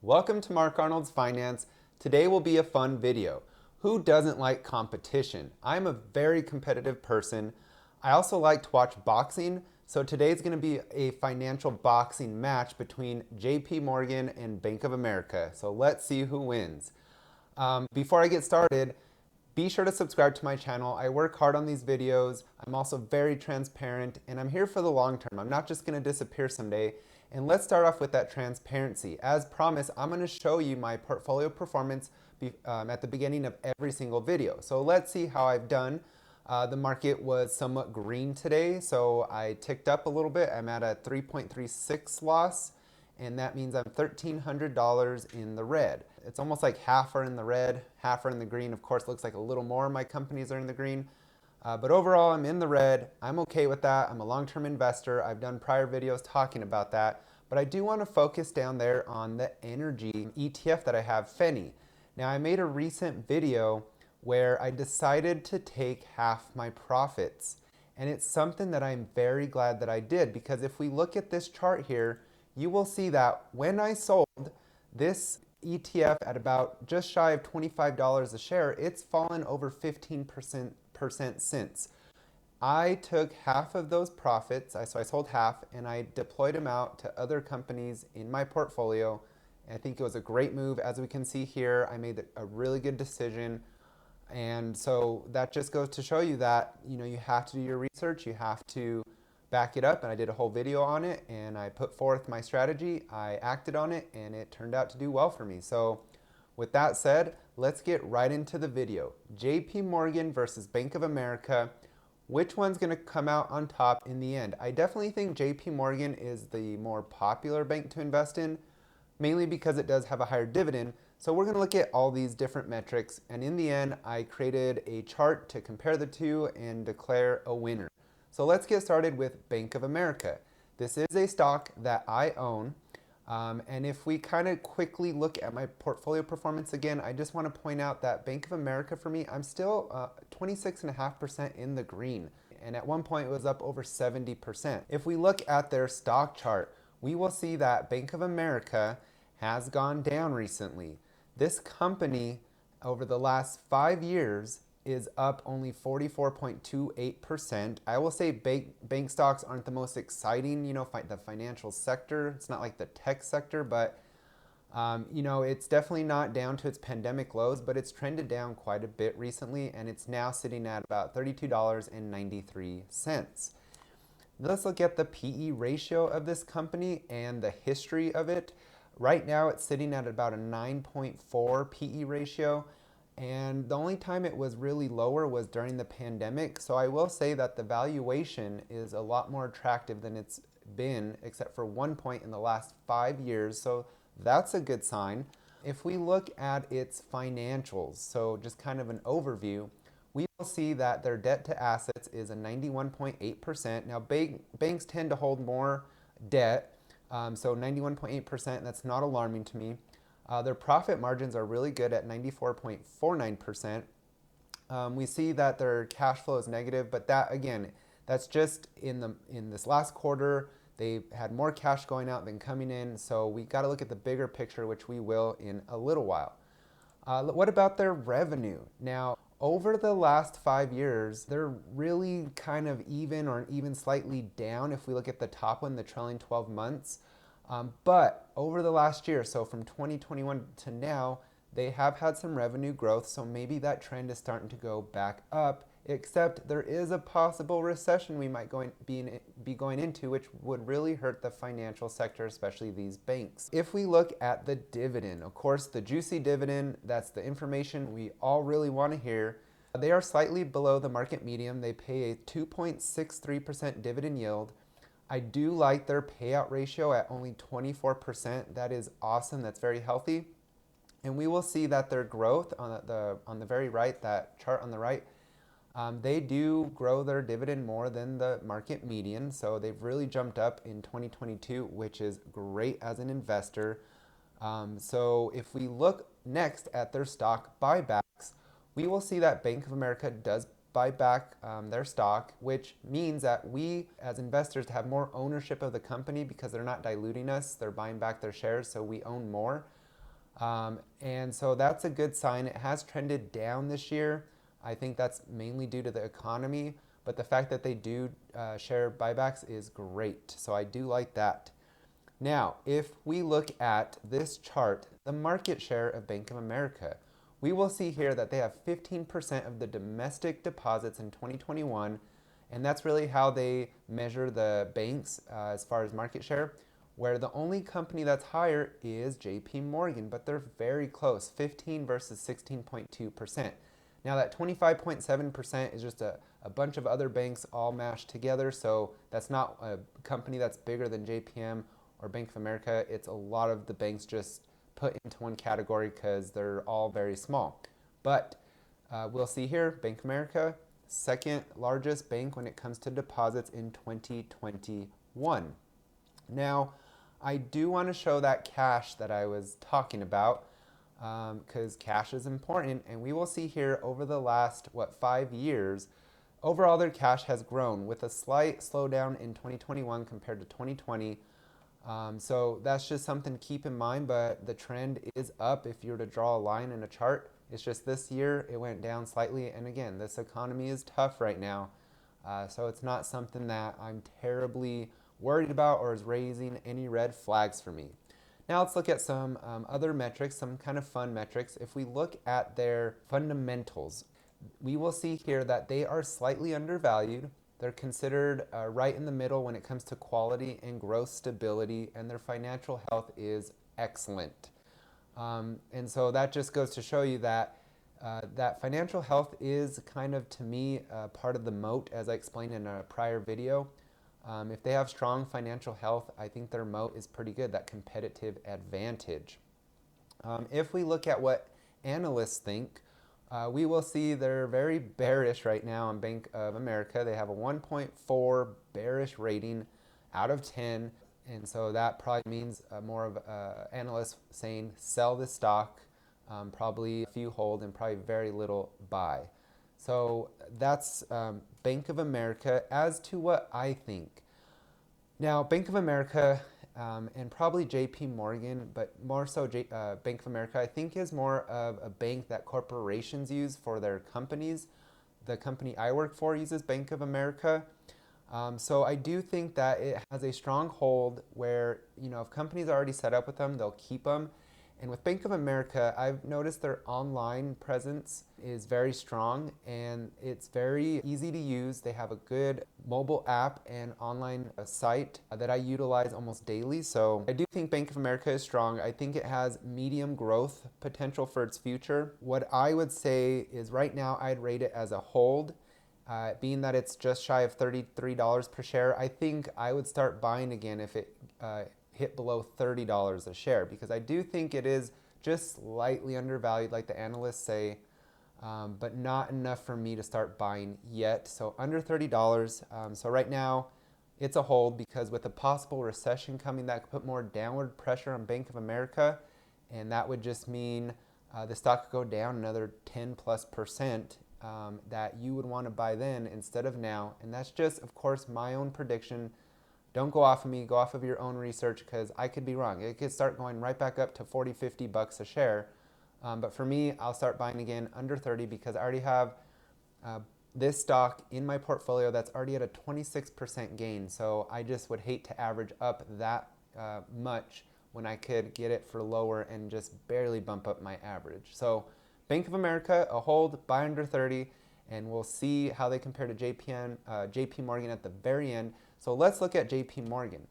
Welcome to Mark Arnold's Finance. Today will be a fun video. Who doesn't like competition? I'm a very competitive person. I also like to watch boxing, so today's going to be a financial boxing match between JP Morgan and Bank of America. So let's see who wins. Before I get started, be sure to subscribe to my channel. I work hard on these videos. I'm also very transparent, and I'm here for the long term. I'm not just going to disappear someday. And let's start off with that transparency. As promised, I'm going to show you my portfolio performance at the beginning of every single video. So let's see how I've done. The market was somewhat green today, so I ticked up a little bit. I'm at a 3.36 loss, and that means I'm $1,300 in the red. It's almost like half are in the red, half are in the green. Of course, it looks like a little more of my companies are in the green. But overall, I'm in the red. I'm okay with that. I'm a long-term investor. I've done prior videos talking about that. But I do want to focus down there on the energy ETF that I have, Fenny. Now, I made a recent video where I decided to take half my profits. And it's something that I'm very glad that I did, because if we look at this chart here, you will see that when I sold this ETF at about just shy of $25 a share, it's fallen over 15% since. I took half of those profits, so I sold half, and I deployed them out to other companies in my portfolio. And I think it was a great move. As we can see here, I made a really good decision. And so that just goes to show you that, you have to do your research, you have to back it up, and I did a whole video on it, and I put forth my strategy, I acted on it, and it turned out to do well for me. So with that said, let's get right into the video. JP Morgan versus Bank of America. Which one's going to come out on top in the end? I definitely think JP Morgan is the more popular bank to invest in, mainly because it does have a higher dividend. So we're going to look at all these different metrics, and in the end, I created a chart to compare the two and declare a winner. So let's get started with Bank of America. This is a stock that I own. And if we kind of quickly look at my portfolio performance again, I just want to point out that Bank of America, for me, I'm still 26.5% in the green. And at one point, it was up over 70%. If we look at their stock chart, we will see that Bank of America has gone down recently. This company, over the last 5 years, is up only 44.28%. I will say bank stocks aren't the most exciting, the financial sector. It's not like the tech sector, but it's definitely not down to its pandemic lows, but it's trended down quite a bit recently, and it's now sitting at about $32.93. Let's look at the PE ratio of this company and the history of it. Right now, it's sitting at about a 9.4 PE ratio. And the only time it was really lower was during the pandemic. So I will say that the valuation is a lot more attractive than it's been, except for one point in the last 5 years. So that's a good sign. If we look at its financials, so just kind of an overview, we will see that their debt to assets is a 91.8%. Now banks tend to hold more debt, so 91.8%, that's not alarming to me. Their profit margins are really good at 94.49%. We see that their cash flow is negative, but that, again, that's just in this last quarter. They had more cash going out than coming in, so we got to look at the bigger picture, which we will in a little while. What about their revenue? Now, over the last 5 years, they're really kind of even or even slightly down if we look at the top one, the trailing 12 months. But over the last year, so from 2021 to now, they have had some revenue growth, so maybe that trend is starting to go back up, except there is a possible recession we might be going into, which would really hurt the financial sector, especially these banks. If we look at the dividend, of course, the juicy dividend, that's the information we all really want to hear. They are slightly below the market median. They pay a 2.63% dividend yield. I do like their payout ratio at only 24%. That is awesome. That's very healthy. And we will see that their growth on the very right, that chart on the right, they do grow their dividend more than the market median. So they've really jumped up in 2022, which is great as an investor. So if we look next at their stock buybacks, we will see that Bank of America does buy back their stock, which means that we as investors have more ownership of the company because they're not diluting us. They're buying back their shares, so we own more. And so that's a good sign. It has trended down this year. I think that's mainly due to the economy, but the fact that they do share buybacks is great. So I do like that. Now, if we look at this chart, the market share of Bank of America, we will see here that they have 15% of the domestic deposits in 2021, and that's really how they measure the banks as far as market share, where the only company that's higher is JP Morgan, but they're very close, 15 versus 16.2%. Now that 25.7% is just a bunch of other banks all mashed together, so that's not a company that's bigger than JPM or Bank of America. It's a lot of the banks just put into one category because they're all very small. But we'll see here, Bank of America, second largest bank when it comes to deposits in 2021. Now, I do want to show that cash that I was talking about because cash is important, and we will see here over the last, 5 years, overall their cash has grown with a slight slowdown in 2021 compared to 2020. So that's just something to keep in mind, but the trend is up if you were to draw a line in a chart. It's just this year it went down slightly, and again, this economy is tough right now, so it's not something that I'm terribly worried about or is raising any red flags for me. Now let's look at some other metrics, some kind of fun metrics. If we look at their fundamentals, we will see here that they are slightly undervalued. They're considered right in the middle when it comes to quality and growth stability, and their financial health is excellent. And so that just goes to show you that that financial health is kind of, to me, part of the moat, as I explained in a prior video. If they have strong financial health, I think their moat is pretty good, that competitive advantage. If we look at what analysts think, we will see they're very bearish right now on Bank of America. They have a 1.4 bearish rating out of 10. And so that probably means more of analysts saying sell the stock, probably a few hold, and probably very little buy. So that's Bank of America. As to what I think, now Bank of America and probably JP Morgan, but more so Bank of America, I think is more of a bank that corporations use for their companies. The company I work for uses Bank of America. So I do think that it has a strong hold where, if companies are already set up with them, they'll keep them. And with Bank of America, I've noticed their online presence is very strong and it's very easy to use. They have a good mobile app and online site that I utilize almost daily. So I do think Bank of America is strong. I think it has medium growth potential for its future. What I would say is right now I'd rate it as a hold. Being that it's just shy of $33 per share, I think I would start buying again if it hit below $30 a share, because I do think it is just slightly undervalued like the analysts say, but not enough for me to start buying yet. So under $30. So right now it's a hold, because with a possible recession coming, that could put more downward pressure on Bank of America, and that would just mean the stock could go down another 10+%. That you would want to buy then instead of now. And that's just, of course, my own prediction. Don't go off of me, go off of your own research, because I could be wrong. It could start going right back up to 40, 50 bucks a share. But for me, I'll start buying again under 30, because I already have this stock in my portfolio that's already at a 26% gain. So I just would hate to average up that much when I could get it for lower and just barely bump up my average. So Bank of America, a hold, buy under 30, and we'll see how they compare to JP Morgan at the very end. So let's look at JP Morgan.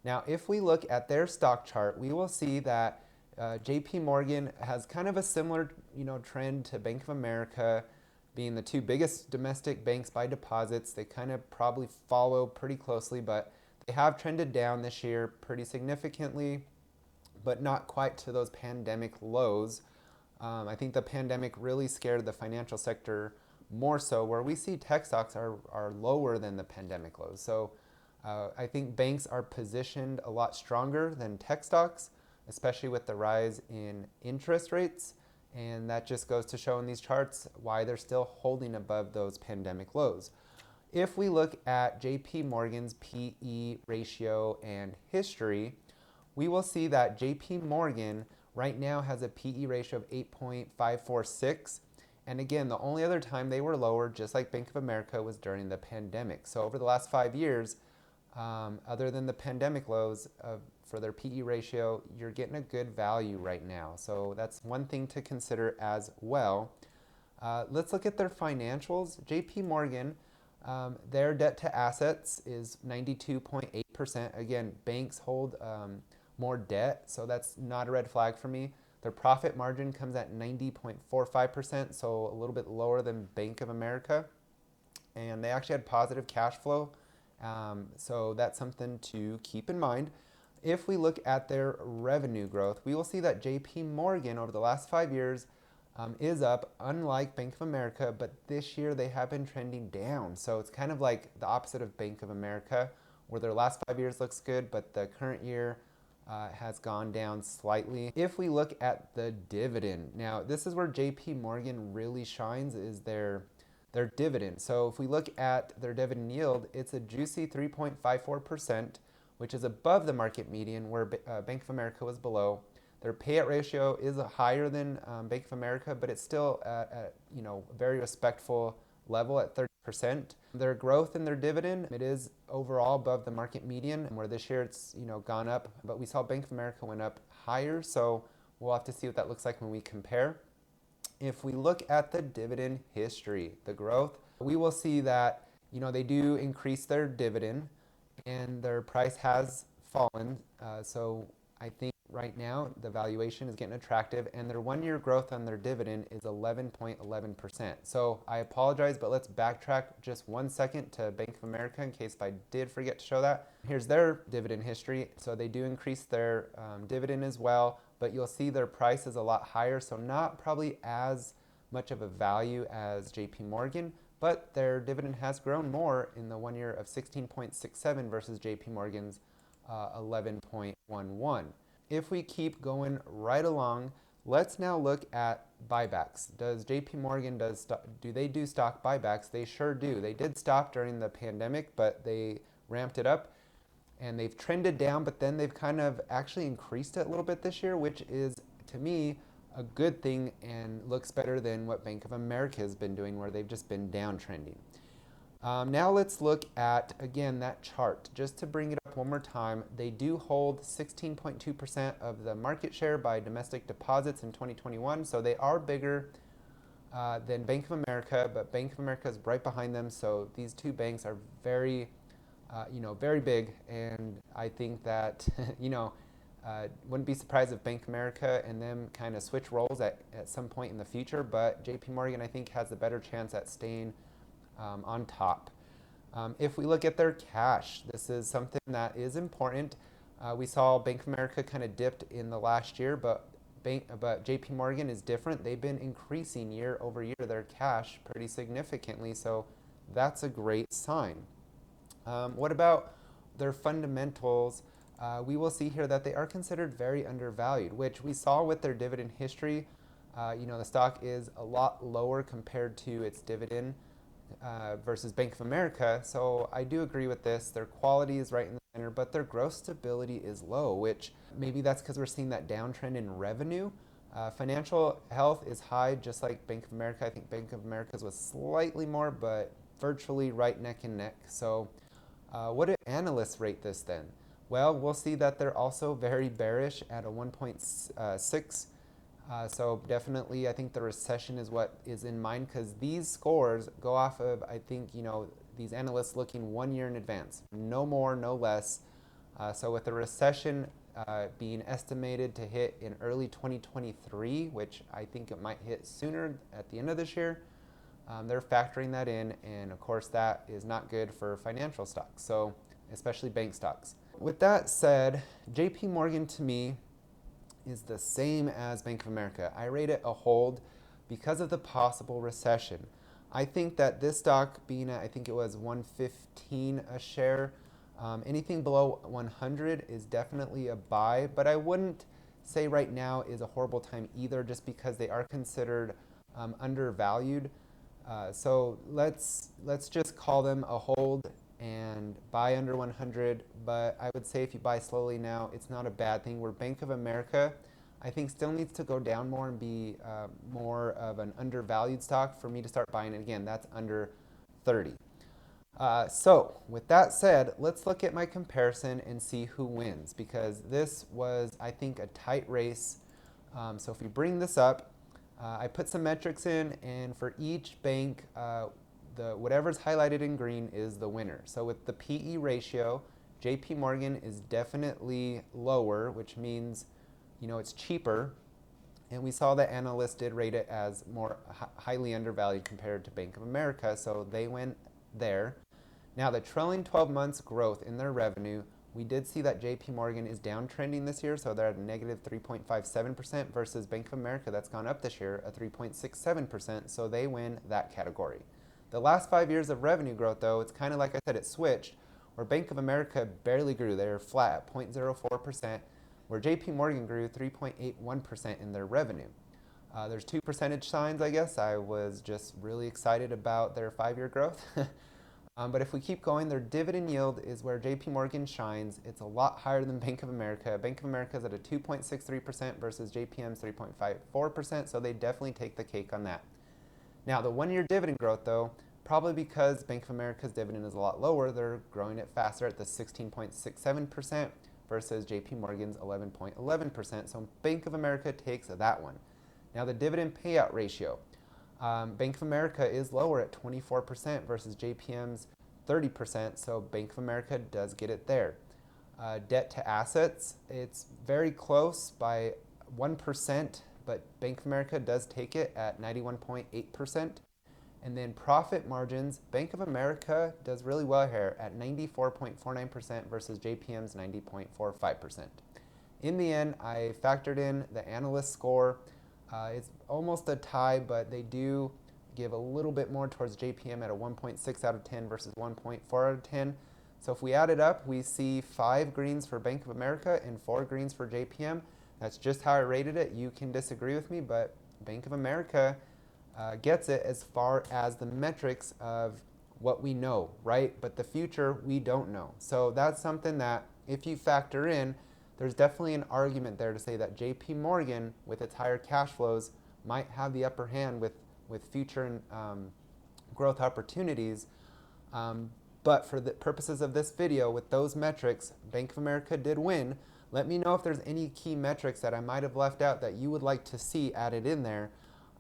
Now, if we look at their stock chart, we will see that JP Morgan has kind of a similar, trend to Bank of America, being the two biggest domestic banks by deposits. They kind of probably follow pretty closely, but they have trended down this year pretty significantly, but not quite to those pandemic lows. I think the pandemic really scared the financial sector more so, where we see tech stocks are lower than the pandemic lows. So I think banks are positioned a lot stronger than tech stocks, especially with the rise in interest rates. And that just goes to show in these charts why they're still holding above those pandemic lows. If we look at JP Morgan's PE ratio and history, we will see that JP Morgan right now has a PE ratio of 8.546. And again, the only other time they were lower, just like Bank of America, was during the pandemic. So over the last 5 years, other than the pandemic lows for their PE ratio, you're getting a good value right now. So that's one thing to consider as well. Let's look at their financials. JP Morgan, their debt to assets is 92.8%. Again, banks hold more debt, so that's not a red flag for me. Their profit margin comes at 90.45%, so a little bit lower than Bank of America. And they actually had positive cash flow, so that's something to keep in mind. If we look at their revenue growth, we will see that JP Morgan over the last 5 years is up, unlike Bank of America, but this year they have been trending down. So it's kind of like the opposite of Bank of America, where their last 5 years looks good, but the current year has gone down slightly. If we look at the dividend, now this is where JP Morgan really shines, is their dividend. So if we look at their dividend yield, it's a juicy 3.54%, which is above the market median, where Bank of America was below. Their payout ratio is higher than Bank of America, but it's still at a very respectful level at 30%. Their growth in their dividend, it is overall above the market median, where this year it's gone up, but we saw Bank of America went up higher, so we'll have to see what that looks like when we compare. If we look at the dividend history, the growth, we will see that they do increase their dividend, and their price has fallen. So I think right now the valuation is getting attractive, and their 1 year growth on their dividend is 11.11%. So I apologize, but let's backtrack just 1 second to Bank of America in case I did forget to show that. Here's their dividend history. So they do increase their dividend as well, but you'll see their price is a lot higher, so not probably as much of a value as JP Morgan, but their dividend has grown more in the 1 year of 16.67 versus JP Morgan's 11.11. If we keep going right along, let's now look at buybacks. Does JP Morgan do they do stock buybacks? They sure do. They did stop during the pandemic, but they ramped it up, and they've trended down, but then they've kind of actually increased it a little bit this year, which is, to me, a good thing and looks better than what Bank of America has been doing, where they've just been downtrending. Now let's look at, again, that chart. Just to bring it up one more time, they do hold 16.2% of the market share by domestic deposits in 2021, so they are bigger than Bank of America, but Bank of America is right behind them, so these two banks are very, very big, and I think that, wouldn't be surprised if Bank of America and them kind of switch roles at some point in the future, but JP Morgan, I think, has a better chance at staying on top. If we look at their cash, this is something that is important. We saw Bank of America kind of dipped in the last year, but JP Morgan is different. They've been increasing year over year their cash pretty significantly, so that's a great sign. What about their fundamentals? We will see here that they are considered very undervalued, which we saw with their dividend history. The stock is a lot lower compared to its dividend versus Bank of America, so I do agree with this. Their quality is right in the center, but their growth stability is low, which maybe that's because we're seeing that downtrend in revenue. Financial health is high, just like Bank of America. I think Bank of America's was slightly more, but virtually right neck and neck. So what do analysts rate this then? Well, we'll see that they're also very bearish at a 1.6. So definitely, I think the recession is what is in mind, because these scores go off of, I think, these analysts looking 1 year in advance, no more, no less. So with the recession being estimated to hit in early 2023, which I think it might hit sooner at the end of this year, they're factoring that in, and of course that is not good for financial stocks, so especially bank stocks. With that said, JP Morgan to me is the same as Bank of America. I rate it a hold because of the possible recession. I think that this stock being at, I think it was 115 a share, anything below 100 is definitely a buy, but I wouldn't say right now is a horrible time either, just because they are considered undervalued. So let's just call them a hold and buy under 100, but I would say if you buy slowly now, it's not a bad thing. Where Bank of America, I think still needs to go down more and be more of an undervalued stock for me to start buying it again. That's under 30. So with that said, let's look at my comparison and see who wins, because this was, I think, a tight race. So if we bring this up, I put some metrics in, and for each bank, whatever's highlighted in green is the winner. So with the PE ratio, JP Morgan is definitely lower, which means, it's cheaper. And we saw that analysts did rate it as more highly undervalued compared to Bank of America, so they went there. Now, the trailing 12 months growth in their revenue, we did see that JP Morgan is downtrending this year, so they're at a negative 3.57% versus Bank of America that's gone up this year at 3.67%, so they win that category. The last 5 years of revenue growth, though, it's kind of like I said, it switched, where Bank of America barely grew. They were flat at 0.04%, where JP Morgan grew 3.81% in their revenue. There's 2 percentage signs, I guess. I was just really excited about their 5-year growth. But if we keep going, their dividend yield is where JP Morgan shines. It's a lot higher than Bank of America. Bank of America is at a 2.63% versus JPM's 3.54%, so they definitely take the cake on that. Now, the 1-year dividend growth, though, probably because Bank of America's dividend is a lot lower, they're growing it faster at the 16.67% versus JP Morgan's 11.11%, so Bank of America takes that one. Now, the dividend payout ratio. Bank of America is lower at 24% versus JPM's 30%, so Bank of America does get it there. Debt to assets, it's very close by 1%, but Bank of America does take it at 91.8%. And then profit margins, Bank of America does really well here at 94.49% versus JPM's 90.45%. In the end, I factored in the analyst score. It's almost a tie, but they do give a little bit more towards JPM at a 1.6 out of 10 versus 1.4 out of 10. So if we add it up, we see 5 greens for Bank of America and 4 greens for JPM. That's just how I rated it. You can disagree with me, but Bank of America gets it as far as the metrics of what we know, right? But the future, we don't know. So that's something that if you factor in, there's definitely an argument there to say that JP Morgan, with its higher cash flows, might have the upper hand with future growth opportunities. But for the purposes of this video, with those metrics, Bank of America did win. Let me know if there's any key metrics that I might have left out that you would like to see added in there.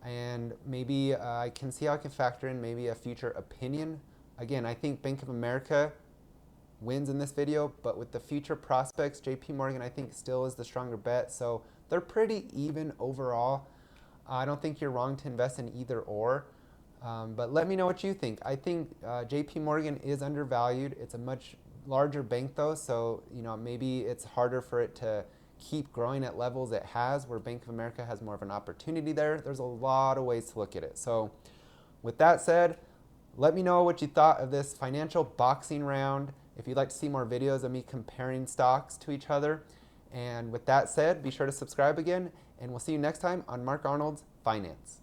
And maybe I can see how I can factor in maybe a future opinion. Again, I think Bank of America wins in this video, but with the future prospects, JP Morgan I think still is the stronger bet. So they're pretty even overall. I don't think you're wrong to invest in either or, but let me know what you think. I think JP Morgan is undervalued. It's a much larger bank though, so maybe it's harder for it to keep growing at levels it has, where Bank of America has more of an opportunity there. There's a lot of ways to look at it. So with that said, let me know what you thought of this financial boxing round. If you'd like to see more videos of me comparing stocks to each other. And with that said, be sure to subscribe again, and we'll see you next time on Mark Arnold's Finance.